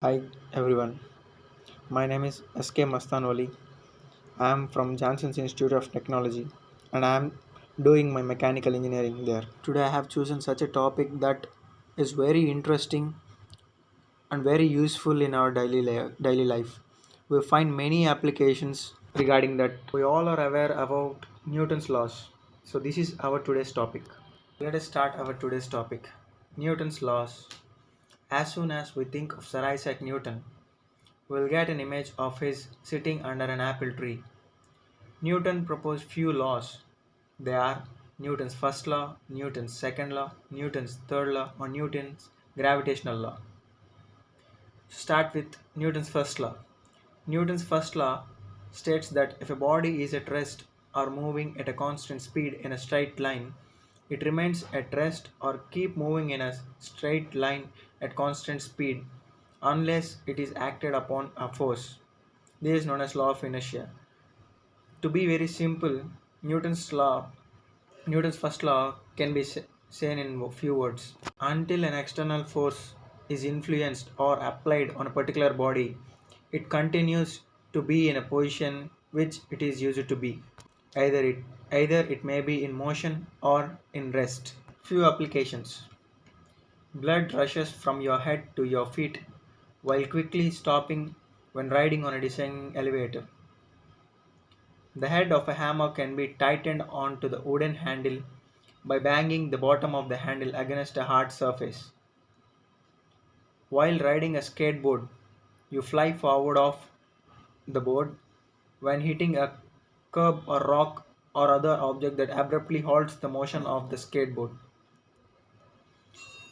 Hi everyone, my name is SK Mastanoli. I am from Johnson's Institute of Technology and I am doing my mechanical engineering there. Today I have chosen such a topic that is very interesting and very useful in our daily life. We find many applications regarding that. We all are aware about Newton's laws. So this is our today's topic. Let us start our today's topic. Newton's laws. As soon as we think of Sir Isaac Newton, we'll get an image of his sitting under an apple tree. Newton proposed few laws. They are Newton's first law, Newton's second law, Newton's third law, or Newton's gravitational law. Start with Newton's first law. Newton's first law states that if a body is at rest or moving at a constant speed in a straight line, it remains at rest or keep moving in a straight line at constant speed unless it is acted upon a force. This is known as law of inertia. To be very simple, Newton's first law can be seen in a few words. Until an external force is influenced or applied on a particular body, it continues to be in a position which it is used to be. Either it either it may be in motion or in rest. Few applications. Blood rushes from your head to your feet while quickly stopping when riding on a descending elevator. The head of a hammer can be tightened onto the wooden handle by banging the bottom of the handle against a hard surface. While riding a skateboard, you fly forward off the board when hitting a curb or rock or other object that abruptly halts the motion of the skateboard.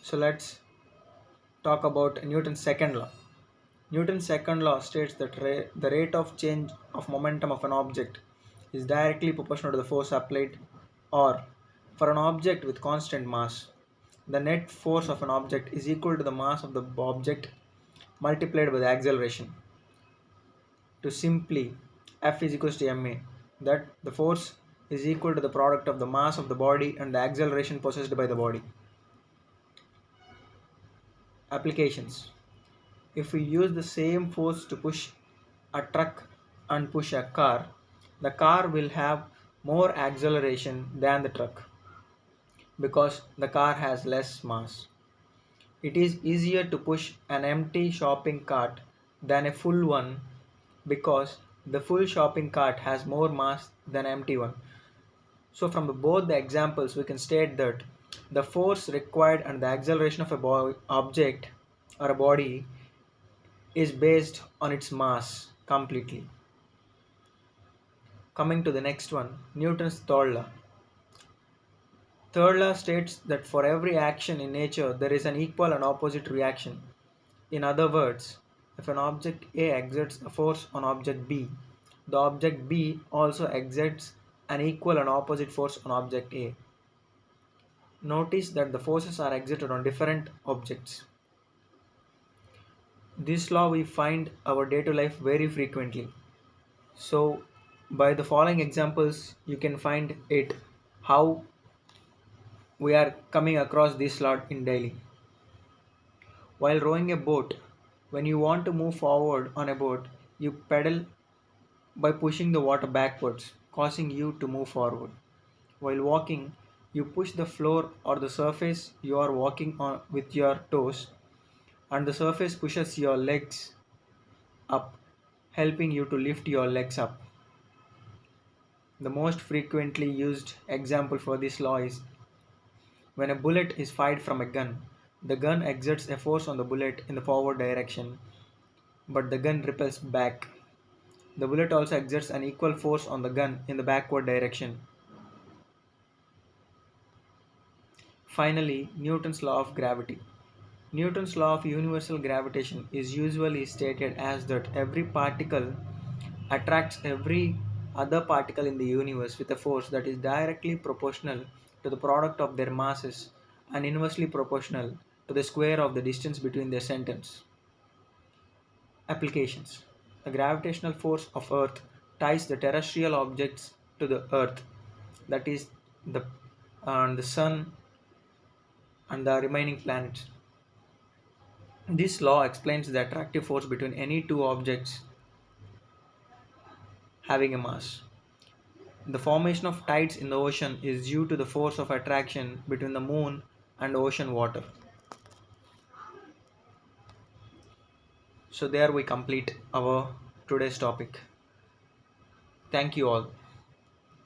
So let's talk about Newton's second law. Newton's second law states that the rate of change of momentum of an object is directly proportional to the force applied, or for an object with constant mass, the net force of an object is equal to the mass of the object multiplied by the acceleration. To simply, F is equals to ma, that the force is equal to the product of the mass of the body and the acceleration possessed by the body. Applications. If we use the same force to push a truck and push a car, the car will have more acceleration than the truck because the car has less mass. It is easier to push an empty shopping cart than a full one because the full shopping cart has more mass than an empty one. So from both the examples we can state that the force required and the acceleration of a object or a body is based on its mass completely. Coming to the next one, Newton's third law. Third law states that for every action in nature there is an equal and opposite reaction. In other words, if an object A exerts a force on object B, the object B also exerts an equal and opposite force on object A. Notice that the forces are exerted on different objects. This law we find our day-to life very frequently. So by the following examples you can find it how we are coming across this law in daily. While rowing a boat, when you want to move forward on a boat, you pedal by pushing the water backwards, causing you to move forward. While walking, you push the floor or the surface you are walking on with your toes, and the surface pushes your legs up, helping you to lift your legs up. The most frequently used example for this law is when a bullet is fired from a gun. The gun exerts a force on the bullet in the forward direction, but the gun repels back. The bullet also exerts an equal force on the gun in the backward direction. Finally, Newton's law of gravity. Newton's law of universal gravitation is usually stated as that every particle attracts every other particle in the universe with a force that is directly proportional to the product of their masses and inversely proportional to the square of the distance between their centers. Applications. The gravitational force of Earth ties the terrestrial objects to the Earth, that is, the, the Sun and the remaining planets. This law explains the attractive force between any two objects having a mass. The formation of tides in the ocean is due to the force of attraction between the moon and ocean water. So there we complete our today's topic. Thank you all.